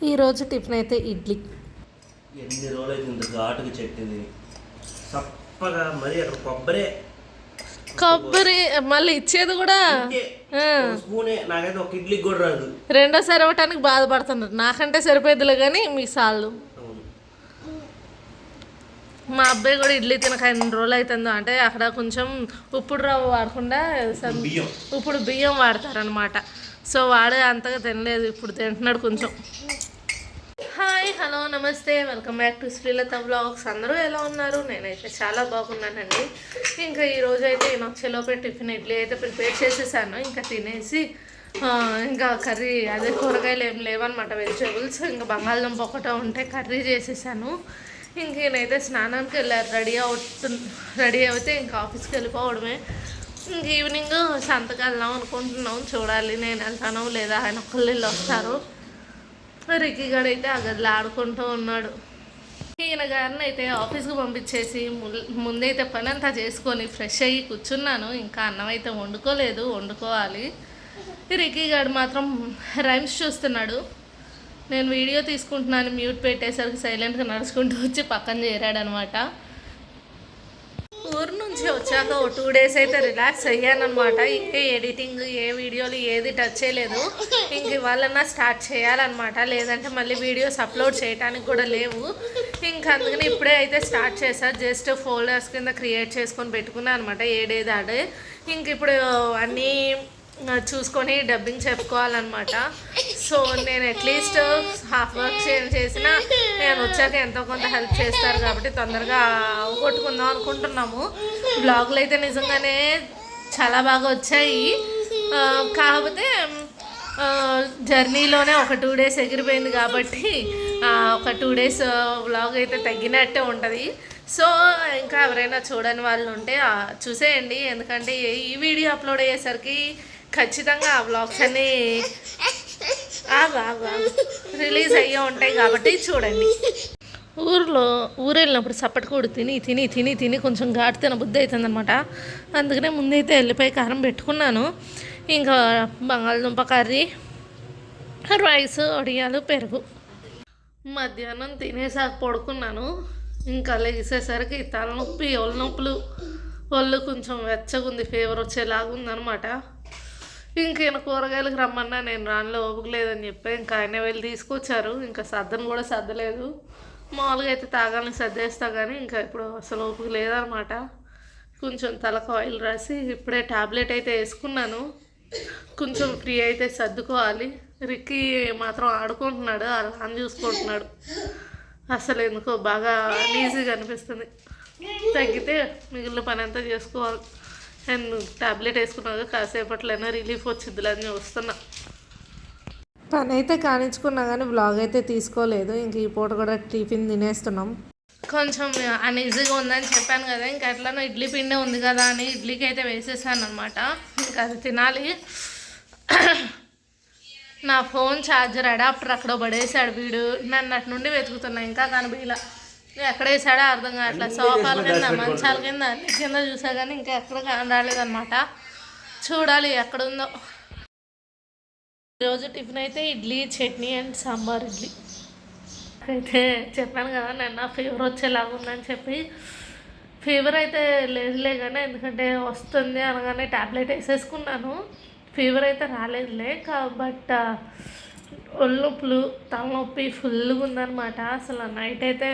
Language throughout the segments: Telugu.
ఈరోజు టిఫిన్ అయితే ఇడ్లీ. ఎన్ని రోజులైతే ఇంత ఘాటుగా చెట్టింది చప్పగా మరి అక్కడ కొబ్బరి మళ్ళీ ఇచ్చేది కూడా స్పూనే. నాకైతే ఒక ఇడ్లీ కూడా రాదు. రెండోసారి ఇవ్వటానికి బాధపడుతున్నారు. నాకంటే సరిపోయేదిలే కానీ మీ సార్లు. మా అబ్బాయి కూడా ఇడ్లీ తినక ఎన్ని రోజులు అవుతుందో అంటే అక్కడ కొంచెం ఉప్పుడు రవ్వ వాడకుండా ఇప్పుడు బియ్యం వాడతారనమాట. సో వాడే అంతగా తినలేదు, ఇప్పుడు తింటున్నాడు కొంచెం. హాయ్, హలో, నమస్తే, welcome back to Srilatha vlogs. అందరూ ఎలా ఉన్నారు? నేనైతే చాలా బాగున్నానండి. ఇంకా ఈరోజు అయితే నేను వచ్చేలోపే టిఫిన్ ఇడ్లీ అయితే ప్రిపేర్ చేసేసాను. ఇంకా తినేసి ఇంకా కర్రీ అదే కూరగాయలు ఏం లేవన్నమాట, వెజిటేబుల్స్. ఇంకా బంగాళదుంప ఒకటో ఉంటే కర్రీ చేసేసాను. ఇంక ఈయనైతే స్నానానికి వెళ్ళారు. రెడీ అయితే ఇంకా ఆఫీస్కి వెళ్ళిపోవడమే. ఇంక ఈవినింగ్ సంతకు వెళ్దాం అనుకుంటున్నాం. చూడాలి నేను వెళ్తాను లేదా ఆయన ఒక్కళ్ళు వెళ్ళి వస్తారు. రిక్కీ గారు అయితే ఆ గదిలో ఆడుకుంటూ ఉన్నాడు. ఈయన గారిని అయితే ఆఫీస్కి పంపించేసి ముందైతే పని అంతా చేసుకొని ఫ్రెష్ అయ్యి కూర్చున్నాను. ఇంకా అన్నం అయితే వండుకోవాలి. రిక్కీ గారు మాత్రం రైమ్స్ చూస్తున్నాడు. నేను వీడియో తీసుకుంటున్నాను మ్యూట్ పెట్టేసరికి సైలెంట్గా నడుచుకుంటూ వచ్చి పక్కన చేరాడనమాట. ఊరు నుంచి వచ్చాక ఓ 2 days అయితే రిలాక్స్ అయ్యానమాట. ఇంకా ఎడిటింగ్ ఏ వీడియోలు ఏది టచ్ చేయలేదు. ఇంక ఇవాళన్నా స్టార్ట్ చేయాలన్నమాట, లేదంటే మళ్ళీ వీడియోస్ అప్లోడ్ చేయడానికి కూడా లేవు. ఇంకా అందుకని ఇప్పుడే అయితే స్టార్ట్ చేశాను. జస్ట్ ఫోల్డర్స్ కింద క్రియేట్ చేసుకొని పెట్టుకున్నాను అనమాట, ఏడేది ఆడే. ఇంక ఇప్పుడు అన్నీ చూసుకొని డబ్బింగ్ చెప్పుకోవాలన్నమాట. సో నేను అట్లీస్ట్ హాఫ్ వర్క్ చేసినా నేను వచ్చాక ఎంతో కొంత హెల్ప్ చేస్తారు కాబట్టి తొందరగా అవగొట్టుకుందాం అనుకుంటున్నాము. బ్లాగులు అయితే నిజంగానే చాలా బాగా వచ్చాయి. కాకపోతే జర్నీలోనే ఒక 2 days ఎగిరిపోయింది కాబట్టి ఒక 2 days బ్లాగ్ అయితే తగ్గినట్టే ఉంటుంది. సో ఇంకా ఎవరైనా చూడని వాళ్ళు ఉంటే చూసేయండి, ఎందుకంటే ఈ వీడియో అప్లోడ్ అయ్యేసరికి ఖచ్చితంగా ఆ బ్లాగ్స్ అన్నీ రిలీజ్ అయ్యే ఉంటాయి కాబట్టి చూడండి. ఊరు వెళ్ళినప్పుడు సప్పటికూడు తిని కొంచెం ఘాటు తిన బుద్ధి అవుతుందనమాట. అందుకనే ముందైతే వెళ్ళిపోయి కారం పెట్టుకున్నాను. ఇంకా బంగాళదుంప కర్రీ, రైస్, వడియాలు, పెరుగు. మధ్యాహ్నం తినేసాక పడుకున్నాను. ఇంకా లేసేసరికి తలనొప్పి, ఒళ్ళు కొంచెం వెచ్చగుంది, ఫీవర్ వచ్చేలాగా ఉందనమాట. ఇంక ఈయన కూరగాయలకు రమ్మన్నా నేను రానులో ఓపుకలేదని చెప్పి ఇంకా ఆయన వెళ్ళి తీసుకొచ్చారు. ఇంకా సర్దను కూడా సర్దలేదు. మామూలుగా అయితే తాగాలని సర్దేస్తా కానీ ఇంకా ఇప్పుడు అసలు ఓపిక లేదనమాట. కొంచెం తలకు ఆయిల్ రాసి ఇప్పుడే ట్యాబ్లెట్ అయితే వేసుకున్నాను. కొంచెం ఫ్రీ అయితే సర్దుకోవాలి. రిక్కీ మాత్రం ఆడుకుంటున్నాడు, అలా చూసుకుంటున్నాడు. అసలు ఎందుకో బాగా ఈజీగా అనిపిస్తుంది. తగ్గితే మిగిలిన పని అంతా చేసుకోవాలి. నేను ట్యాబ్లెట్ వేసుకున్నాక కాసేపట్లైనా రిలీఫ్ వచ్చిద్దులని వస్తున్నా. పని అయితే కానించుకున్నా కానీ బ్లాగ్ అయితే తీసుకోలేదు. ఇంక ఈ పూట కూడా టిఫిన్ తినేస్తున్నాం. కొంచెం అన్ఈజీగా ఉందని చెప్పాను కదా, ఇంకా ఎట్లనో ఇడ్లీ పిండి ఉంది కదా అని ఇడ్లీకి అయితే వేసేసాను అనమాట. ఇంకా అది తినాలి. నా ఫోన్ ఛార్జర్ అడాప్టర్ అక్కడ పడేసాడు వీడు. నన్ను అటు నుండి వెతుకుతున్నా, ఇంకా కనిపించలా. ఎక్కడ వేసాడో అర్థం కావట్లా. సోఫాల కింద, మంచాల కింద, అన్ని కింద చూసా కానీ ఇంకా ఎక్కడ రాలేదన్నమాట. చూడాలి ఎక్కడుందో. ఈరోజు టిఫిన్ అయితే ఇడ్లీ, చట్నీ అండ్ సాంబార్ ఇడ్లీ. అయితే చెప్పాను కదా నిన్న ఫీవర్ వచ్చేలాగా ఉందని చెప్పి. ఫీవర్ అయితే లేదులే కానీ, ఎందుకంటే వస్తుంది అనగానే ట్యాబ్లెట్ వేసేసుకున్నాను. ఫీవర్ అయితే రాలేదులే, బట్ ఒళ్ళు నొప్పులు, తలనొప్పి ఫుల్గా ఉందన్నమాట. అసలు నైట్ అయితే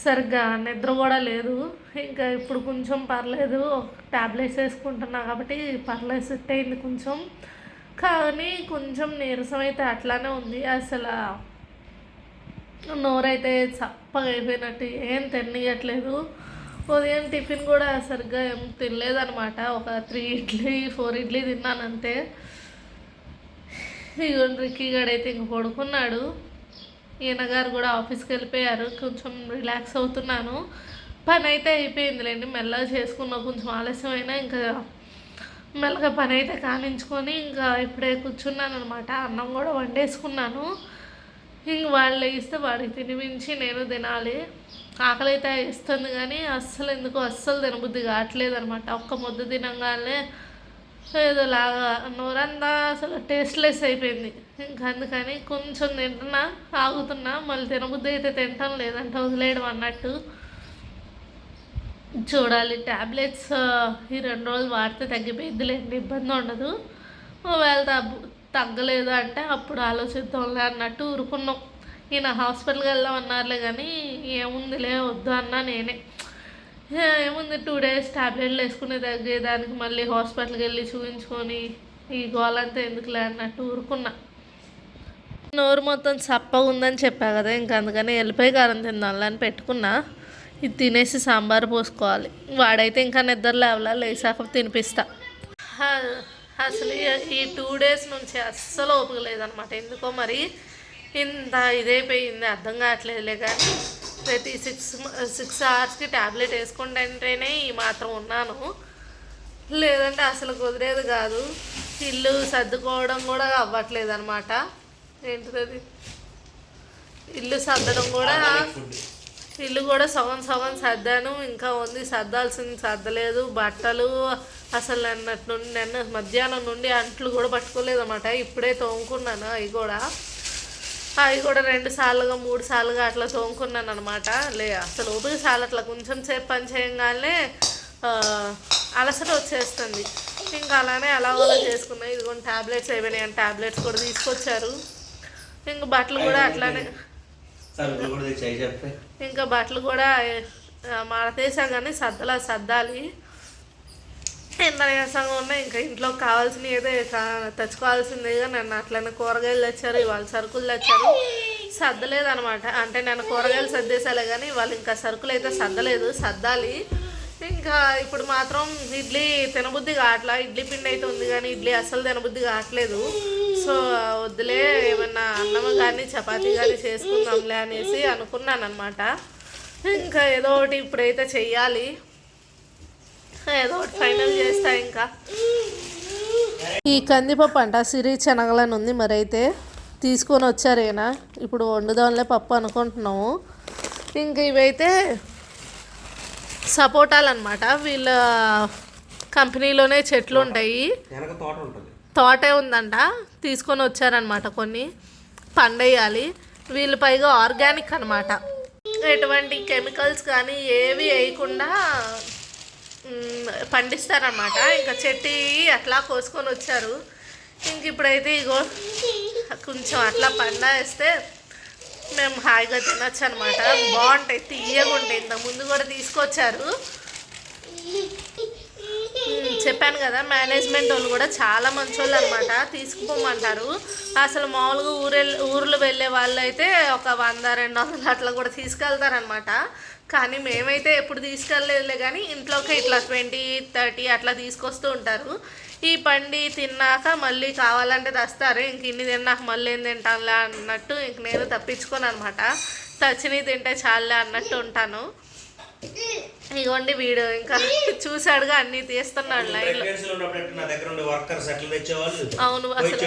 సరిగ్గా నిద్ర కూడా లేదు. ఇంకా ఇప్పుడు కొంచెం పర్లేదు, ట్యాబ్లెట్స్ వేసుకుంటున్నా కాబట్టి పర్లేదు, సెట్ అయింది కొంచెం. కానీ కొంచెం నీరసం అయితే అట్లానే ఉంది. అసలు నోరైతే చప్పగా అయిపోయినట్టు, ఏం తినట్లేదు. ఉదయం టిఫిన్ కూడా సరిగ్గా ఏం తినలేదనమాట. ఒక 3 ఇడ్లీ 4 ఇడ్లీ తిన్నాను అంతే. ఇగోండి రిక్కీ గడైతే ఇంక పడుకున్నాడు. ఈయన గారు కూడా ఆఫీస్కి వెళ్ళిపోయారు. కొంచెం రిలాక్స్ అవుతున్నాను. పని అయితే అయిపోయిందిలేండి, మెల్లగా చేసుకున్నా. కొంచెం ఆలస్యమైనా ఇంకా మెల్లగా పని అయితే కానించుకొని ఇంకా ఇప్పుడే కూర్చున్నాను అనమాట. అన్నం కూడా వండేసుకున్నాను. ఇంక వాళ్ళు ఇస్తే వాడికి తినిపించి నేను తినాలి. ఆకలి అయితే ఇస్తుంది కానీ అస్సలు ఎందుకో అస్సలు తినబుద్ధి కావట్లేదు అనమాట. ఒక్క ముద్ద తినగానే ఏదోలాగా నోరంతా అసలు టేస్ట్లెస్ అయిపోయింది. ఇంకా అందుకని కొంచెం తింటున్నా, ఆగుతున్నా, మళ్ళీ తినబుద్ధి అయితే తింటాం, లేదంటే వదిలేయడం అన్నట్టు. చూడాలి, ట్యాబ్లెట్స్ ఈ 2 రోజులు వాడితే తగ్గిపోయిద్దిలేండి, ఇబ్బంది ఉండదు. ఒకవేళ తగ్గలేదు అంటే అప్పుడు ఆలోచిద్దాంలే అన్నట్టు ఊరుకున్నాం. ఈయన హాస్పిటల్కి వెళ్దాం అన్నారులే, కానీ ఏముందిలే వద్దు అన్నా నేనే. ఏముంది 2 days ట్యాబ్లెట్లు వేసుకుని తగ్గేదానికి మళ్ళీ హాస్పిటల్కి వెళ్ళి చూపించుకొని ఈ గోలంతా ఎందుకులే అన్నట్టు ఊరుకున్నా. నోరు మొత్తం చప్పగా ఉందని చెప్పా కదా, ఇంకా అందుకని ఎల్లిపాయ కారం తిందాంలే అని పెట్టుకున్నా. ఇది తినేసి సాంబార్ పోసుకోవాలి. వాడైతే ఇంకా నిద్ర లేవలా, లేసాక తినిపిస్తా. అసలు ఈ 2 days నుంచి అస్సలు ఓపిక లేదనమాట. ఎందుకో మరి ఇంత ఇదైపోయింది అర్థం కావట్లేదులే. కానీ ప్రతి 6 hours ట్యాబ్లెట్ వేసుకుంటేనే ఈ మాత్రం ఉన్నాను, లేదంటే అసలు కుదిరేది కాదు. ఇల్లు సర్దుకోవడం కూడా అవ్వట్లేదు అనమాట. ఏంటిది, ఇల్లు సర్దడం కూడా, ఇల్లు కూడా సగం సగం సర్దాను, ఇంకా ఉంది సర్దాల్సింది సర్దలేదు. బట్టలు అసలు నిన్న మధ్యాహ్నం నుండి అంట్లు కూడా పట్టుకోలేదు అన్నమాట. ఇప్పుడే తోముకున్నాను. అవి కూడా 2 సార్లుగా 3 సార్లుగా అట్లా తోముకున్నాను అనమాట. అసలు ఓపిక చాలా అట్లా కొంచెం సేపు పని చేయగానే అలసట వచ్చేస్తుంది. ఇంకా అలానే అలా చేసుకున్నాయి. ఇదిగోండి ట్యాబ్లెట్స్ అయిపోయినాయి అని ట్యాబ్లెట్స్ కూడా తీసుకొచ్చారు. ఇంకా బట్టలు కూడా అట్లానే, ఇంకా బట్టలు కూడా మడతేసా కానీ సర్దాలి. ఎంత నీరసంగా ఉన్నాయి. ఇంకా ఇంట్లోకి కావాల్సినవి ఏదో తెచ్చుకోవాల్సిందేగా. నన్ను అట్లనే కూరగాయలు తెచ్చారు, ఇవాళ సరుకులు తెచ్చారు. సర్దలేదు అనమాట. అంటే నేను కూరగాయలు సర్దేశాలే కానీ వాళ్ళు ఇంకా సరుకులు అయితే సర్దాలి. ఇంకా ఇప్పుడు మాత్రం ఇడ్లీ తినబుద్ధి కావట్లా. ఇడ్లీ పిండి అయితే ఉంది కానీ ఇడ్లీ అస్సలు తినబుద్ధి కావట్లేదు. సో వద్దులే, ఏమన్నా అన్నం కానీ చపాతీ కానీ చేసుకుందాంలే అనేసి అనుకున్నాను అనమాట. ఇంకా ఏదో ఒకటి ఇప్పుడైతే చెయ్యాలి, ఏదో ఒకటి ఫైనల్ చేస్తా. ఇంకా ఈ కందిపప్పు అంట సిరి శనగలని ఉంది, మరి అయితే తీసుకొని వచ్చారేనా. ఇప్పుడు వండుదాంలే పప్పు అనుకుంటున్నాము. ఇంక ఇవైతే సపోటాలు అనమాట. వీళ్ళ కంపెనీలోనే చెట్లు ఉంటాయి, తోటే ఉందంట. తీసుకొని వచ్చారనమాట. కొన్ని పండేయాలి. వీళ్ళు పైగా ఆర్గానిక్ అనమాట. ఎటువంటి కెమికల్స్ కానీ ఏవి వేయకుండా పండిస్తారనమాట. ఇంకా చెట్టు అట్లా కోసుకొని వచ్చారు. ఇంక ఇప్పుడైతే ఇగో కొంచెం అట్లా పండేస్తే మేము హాయిగా తినచ్చు అనమాట. బాగుంటాయి, తీయగా ఉంటాయి. ఇంత ముందు కూడా తీసుకొచ్చారు. చెప్పాను కదా, మేనేజ్మెంట్ వాళ్ళు కూడా చాలా మంచి వాళ్ళు అనమాట. తీసుకుపోమంటారు. అసలు మామూలుగా ఊర్లు వెళ్ళే వాళ్ళు అయితే ఒక 100-200 అట్లా కూడా తీసుకెళ్తారనమాట. కానీ మేమైతే ఎప్పుడు తీసుకెళ్ళలేదులే, కానీ ఇంట్లోకి ఇట్లా 20-30 అట్లా తీసుకొస్తూ ఉంటారు. ఈ పండి తిన్నాక మళ్ళీ కావాలంటే తెస్తారు. ఇంక ఇన్ని తిన్నాక మళ్ళీ ఏం తింటానులే అన్నట్టు ఇంక నేను తప్పించుకోను అనమాట. తచ్చినవి తింటే చాలే అన్నట్టు ఉంటాను. ఇగోండి వీడు ఇంకా చూసాడుగా అన్ని తీస్తున్నాడు లైన్లో. అవును, అసలు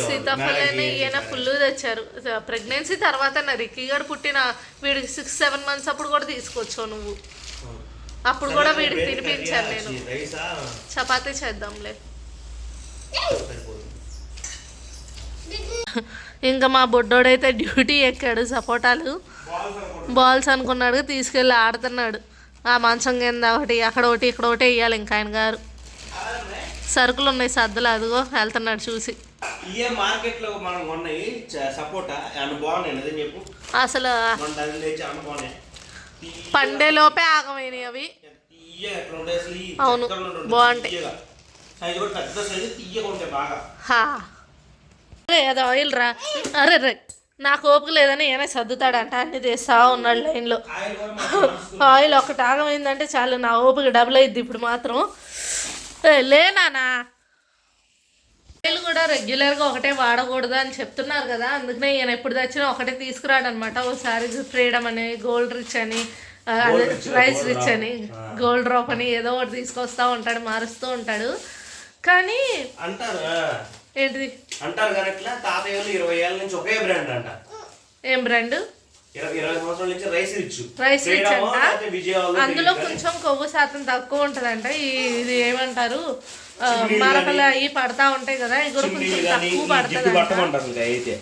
సీతాఫలాన్ని ఈయన ఫుల్ తెచ్చారు. ప్రెగ్నెన్సీ తర్వాత రిక్కీగాడు పుట్టిన వీడికి 6-7 months అప్పుడు కూడా తీసుకొచ్చావు నువ్వు. అప్పుడు కూడా వీడికి తినిపించాను నేను. చపాతీ చేద్దాంలే. ఇంకా మా బొడ్డోడైతే డ్యూటీ ఎక్కాడు. సపోటాలు బాల్స్ అనుకున్నాడు, తీసుకెళ్ళి ఆడుతున్నాడు. ఆ మంచం కింద ఒకటి, అక్కడ ఒకటి, ఇక్కడ ఒకటి వేయాలి. ఇంకా ఆయన గారు సరుకులు ఉన్నాయి సర్దులు, అదిగో వెళ్తున్నాడు చూసి. అసలు పండే లోపే ఆగమైనవి అవి. అవును, బాగుంటాయి. అది ఆయిల్ రా. అరే రే, నాకు ఓపిక లేదని ఏమైనా సర్దుతాడంట, అన్ని తెస్తా ఉన్నాడు లైన్లో. ఆయిల్ ఒకటి ఆగమైందంటే చాలు, నా ఓపిక డబుల్ అయింది ఇప్పుడు మాత్రం. లేనానా, ఆయిల్ కూడా రెగ్యులర్గా ఒకటే వాడకూడదు అని చెప్తున్నారు కదా, అందుకనే ఈయన ఎప్పుడు తెచ్చినా ఒకటే తీసుకురాడనమాట. ఒకసారి ఫ్రీడమ్ అని, గోల్డ్ రిచ్ అని, రైస్ రిచ్ అని, గోల్డ్ డ్రాప్ అని ఏదో ఒకటి తీసుకొస్తూ ఉంటాడు, మారుస్తూ ఉంటాడు. కానీ ఏంటిది అంటారు కానీ తాతయ్యలు 20 ఏళ్ళ నుంచి ఒకే బ్రాండ్ అంట. ఏం బ్రాండ్? 20 సంవత్సరాల నుంచి రైస్ రిచ్ అంట. విజయవాడ అందులో కొంచెం కొవ్వు శాతం తక్కువ ఉంటుందంట. ఇది ఏమంటారు మరకలు అవి పడతా ఉంటాయి కదా, ఇవి కూడా కొంచెం తక్కువ పడుతుంది.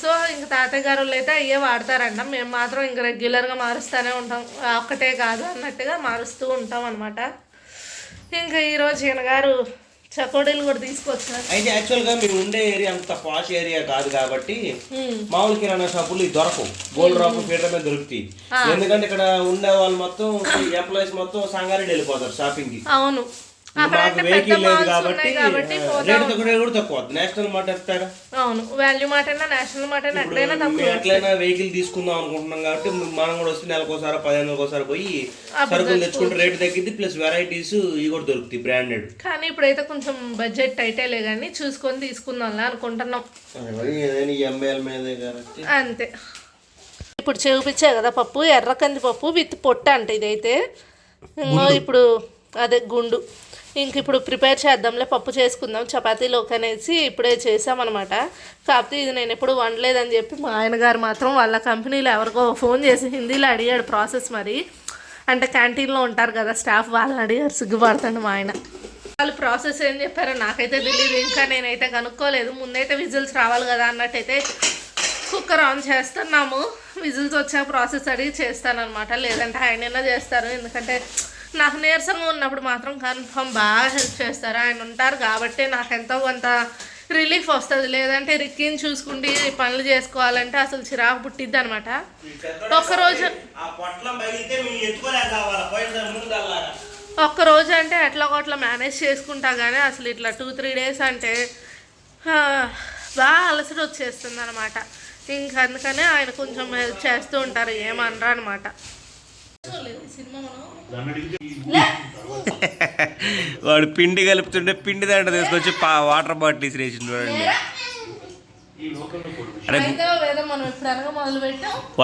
సో ఇంక తాతయ్య గారు అయితే అయ్యే వాడతారంట. మేము మాత్రం ఇంక రెగ్యులర్గా మారుస్తూనే ఉంటాం, ఒక్కటే కాదు అన్నట్టుగా మారుస్తూ ఉంటాం అనమాట. ఇంకా ఈరోజు ఈయన గారు చకోడీలు కూడా తీసుకొచ్చారు. అయితే యాక్చువల్ గా మేము ఉండే ఏరియా అంత పాష్ ఏరియా కాదు కాబట్టి మామూలు కిరాణా షాపులు దొరకవు, గోల్డ్ రాపు ఫీటర్ మీద దొరుకుతాయి. ఎందుకంటే ఇక్కడ ఉండే వాళ్ళు మొత్తం ఎంప్లాయీస్ మొత్తం సంగారెడ్డి వెళ్ళిపోతారు షాపింగ్ కి. అవును, మాకు వెహికల్ లేదు కాబట్టి రేట్ కూడా తక్కువ. నేషనల్ మార్ట్ ఎత్తారా? అవును, వాల్యూ మార్ట్ అయినా నేషనల్ మార్ట్ అయినా ఎక్కడైనా తక్కువ. ఎట్లయినా వెహికల్ తీసుకుందాం అనుకుంటున్నాం కాబట్టి మనం కూడా వస్తే నెలకోసారి 15 నెలకోసారి పోయి సరుకులు తెచ్చుకుంటే రేటు తగ్గింది, ప్లస్ వెరైటీస్ ఇవి కూడా దొరుకుతాయి బ్రాండెడ్. కానీ ఇప్పుడైతే కొంచెం బడ్జెట్ అయితే లే కానీ చూసుకొని తీసుకుందాం అనుకుంటున్నాం అంతే. ఇప్పుడు చూపించా కదా పప్పు, ఎర్రకంది పప్పు విత్ పొట్ట అంట ఇదైతే. ఇప్పుడు అదే గుండు. ఇంక ఇప్పుడు ప్రిపేర్ చేద్దాంలే, పప్పు చేసుకుందాం చపాతీలోకి అనేసి ఇప్పుడే చేసామన్నమాట. కాకపోతే ఇది నేను ఎప్పుడు వండలేదని చెప్పి మా ఆయన గారు మాత్రం వాళ్ళ కంపెనీలో ఎవరికో ఫోన్ చేసి హిందీలో అడిగాడు ప్రాసెస్. మరి అంటే క్యాంటీన్లో ఉంటారు కదా స్టాఫ్, వాళ్ళని అడిగారు, సిగ్గుపడతాడు మా ఆయన. వాళ్ళు ప్రాసెస్ ఏం చెప్పారో నాకైతే తెలియదు, ఇంకా నేనైతే కనుక్కోలేదు. ముందైతే విజిల్స్ రావాలి కదా అన్నట్టయితే కుక్కర్ ఆన్ చేస్తున్నాము. విజిల్స్ వచ్చాక ప్రాసెస్ అడిగి చేస్తానన్నమాట, లేదంటే ఆయనైనా చేస్తారు. ఎందుకంటే నాకు నీరసంగా ఉన్నప్పుడు మాత్రం కన్ఫర్మ్ బాగా హెల్ప్ చేస్తారు, ఆయన ఉంటారు కాబట్టి నాకు ఎంతో కొంత రిలీఫ్ వస్తుంది. లేదంటే రిక్కిని చూసుకుంటే పనులు చేసుకోవాలంటే అసలు చిరాకు పుట్టిద్ది అనమాట. ఒక్కరోజు అంటే ఎట్లా ఒకట్లా మేనేజ్ చేసుకుంటా, కానీ అసలు ఇట్లా 2-3 డేస్ అంటే బాగా అలసట వచ్చేస్తుంది అనమాట. ఇంక అందుకనే ఆయన కొంచెం హెల్ప్ చేస్తూ ఉంటారు, ఏమనరా అనమాట. వాడు పిండి కలుపుతుంటే పిండి దాంట్లో తీసుకొచ్చి వాటర్ బాటిల్ ఇసిరేసి చూడండి.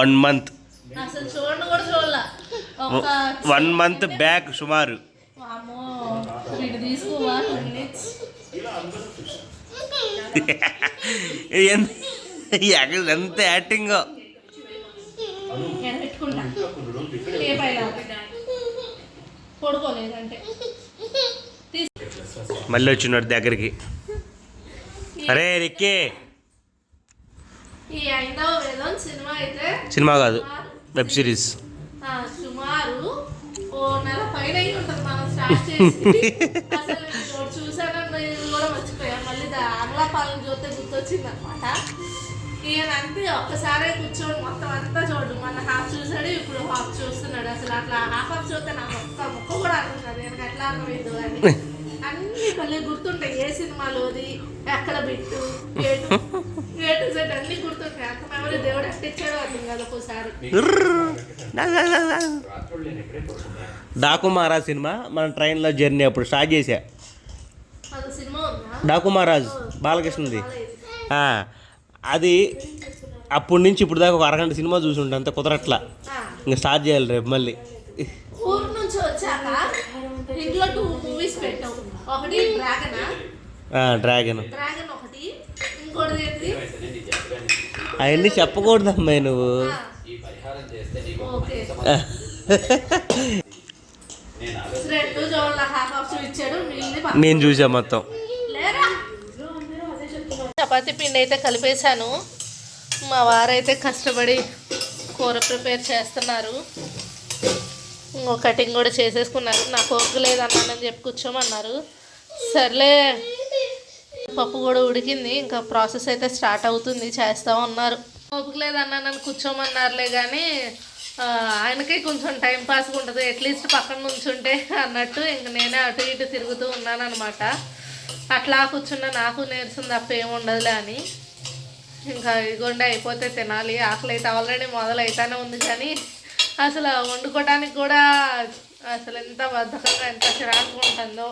1 month 1 month బ్యాక్ సుమారు. ఎంత యాక్టింగ్. మళ్ళీ వచ్చినాడు దగ్గరికి. అరే రిక్కి, సినిమా కాదు వెబ్ సిరీస్. సుమారు నెల పైన ఉంటుంది మనం స్టార్ట్ చేసి. అసలు చూసానని కూడా మర్చిపోయా, మళ్ళీ ఆంగ్ల పాలన చూస్తే గుర్తొచ్చింది అనమాట. ఈయన అంతే ఒక్కసారే కూర్చోడు, మొత్తం అంతా చూడు. మన హాఫ్ చూసాడు, ఇప్పుడు హాఫ్ చూస్తున్నాడు. అసలు అట్లా హాఫ్ చూస్తే నాకు ఒక్క ముక్క కూడా అర్థం కాదు, எனக்கு ఎట్లా అర్థమైంది అని. అన్ని మళ్ళీ గుర్తుంటాయి, ఏ సినిమాలోది ఎక్కడ బిట్టు ఏ టు జెడ్ అన్ని గుర్తుంటాయి. అంత మెమరీ దేవుడు ఎట్టిచ్చాడో అర్థం కాదు ఒక్కోసారి. డాకు మహారాజ్ సినిమా మన ట్రైన్లో జర్నీ అప్పుడు స్టార్ట్ చేసా. సినిమా డాకు మహారాజ్ బాలకృష్ణది. అది అప్పటి నుంచి ఇప్పుడు దాకా ఒక అరగంట సినిమా చూసి ఉంటా, అంత కుదరట్లా. ఇంకా స్టార్ట్ చేయాలి రేపు మళ్ళీ. ఊరు నుంచి వచ్చాక ఇంట్లో 2 మూవీస్ పెట్టావు. ఒకటి డ్రాగన్ ఒకటి, ఇంకోటి ఏంటి అవన్నీ చెప్పకూడదు అమ్మాయి నువ్వు. నేను చూసా మొత్తం. చపాతీ పిండి అయితే కలిపేశాను. మా వారైతే కష్టపడి కూర ప్రిపేర్ చేస్తున్నారు. ఇంకో కటింగ్ కూడా చేసేసుకున్నారు. నాకు ఓపిక లేదన్నానని చెప్పి కూర్చోమన్నారు. సర్లే, పప్పు కూడా ఉడికింది, ఇంకా ప్రాసెస్ అయితే స్టార్ట్ అవుతుంది, చేస్తూ ఉన్నారు. ఓపిక లేదన్నానని కూర్చోమన్నారులే కానీ ఆయనకి కొంచెం టైం పాస్గా ఉంటుంది, అట్లీస్ట్ పక్కన నుంచుంటే అన్నట్టు ఇంక నేనే అటు ఇటు తిరుగుతూ ఉన్నాను అనమాట. అట్లా కూర్చున్న నాకు నీరసం తప్ప ఏముండదులే అని ఇంకా ఇగోండి అయిపోతే తినాలి. ఆకలి అయితే ఆల్రెడీ మొదలైతేనే ఉంది, కానీ అసలు వండుకోవడానికి కూడా అసలు ఎంత బద్ధకంగా ఎంత చిరాకుగా ఉంటుందో.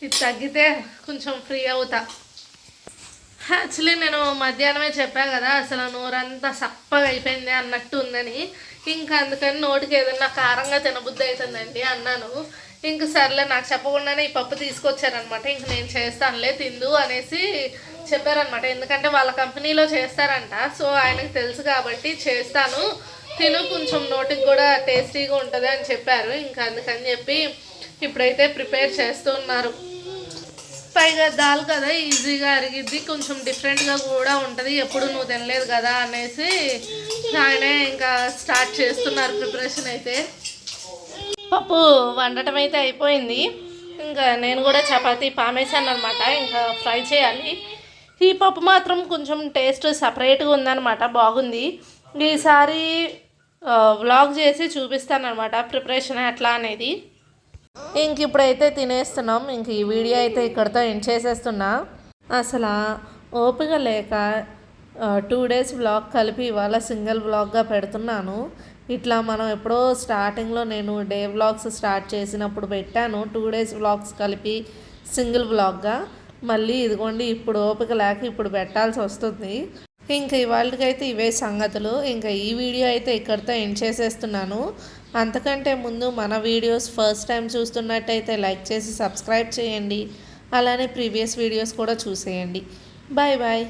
ఇది తగ్గితే కొంచెం ఫ్రీ అవుతా. యాక్చువల్లీ నేను మధ్యాహ్నమే చెప్పా కదా, అసలు నోరంతా సప్పగా అయిపోయింది అన్నట్టు ఉందని. ఇంకా అందుకని నోటికి ఏదన్నా కారంగా తినబుద్ధి అవుతుందండి అన్నాను. ఇంక సర్లే నాకు చెప్పకుండానే ఈ పప్పు తీసుకొచ్చారనమాట. ఇంక నేను చేస్తానులే తిందు అనేసి చెప్పారనమాట. ఎందుకంటే వాళ్ళ కంపెనీలో చేస్తారంట. సో ఆయనకు తెలుసు కాబట్టి చేస్తాను తిను, కొంచెం నోటికి కూడా టేస్టీగా ఉంటుంది అని చెప్పారు. ఇంకా అందుకని చెప్పి ఇప్పుడైతే ప్రిపేర్ చేస్తూ ఉన్నారు. పైగా దాల్ కదా ఈజీగా అరిగిద్ది, కొంచెం డిఫరెంట్గా కూడా ఉంటుంది, ఎప్పుడు నువ్వు తినలేదు కదా అనేసి ఆయనే ఇంకా స్టార్ట్ చేస్తున్నారు ప్రిపరేషన్ అయితే. పప్పు వండటం అయితే అయిపోయింది. ఇంకా నేను కూడా చపాతీ పామేశాను అనమాట. ఇంకా ఫ్రై చేయాలి. ఈ పప్పు మాత్రం కొంచెం టేస్ట్ సపరేట్గా ఉందన్నమాట, బాగుంది. ఈసారి వ్లాగ్ చేసి చూపిస్తాను అనమాట ప్రిపరేషన్ ఎట్లా అనేది. ఇంక ఇప్పుడైతే తినేస్తున్నాం. ఇంక ఈ వీడియో అయితే ఇక్కడితో ఎండ్ చేసేస్తున్నా. అసలు ఓపిక లేక 2 days వ్లాగ్ కలిపి ఇవాళ సింగిల్ వ్లాగ్గా పెడుతున్నాను. ఇట్లా మనం ఎప్పుడో స్టార్టింగ్లో నేను డే వ్లాగ్స్ స్టార్ట్ చేసినప్పుడు పెట్టాను 2 days వ్లాగ్స్ కలిపి సింగిల్ వ్లాగ్గా. మళ్ళీ ఇదిగోండి ఇప్పుడు ఓపిక లేక ఇప్పుడు పెట్టాల్సి వస్తుంది. ఇంకా ఇవాళకైతే ఇవే సంగతులు. ఇంకా ఈ వీడియో అయితే ఇక్కడితో ఎండ్ చేసేస్తున్నాను. అంతకంటే ముందు మన వీడియోస్ ఫస్ట్ టైం చూస్తున్నట్టయితే లైక్ చేసి సబ్స్క్రైబ్ చేయండి. అలానే ప్రీవియస్ వీడియోస్ కూడా చూసేయండి. Bye bye.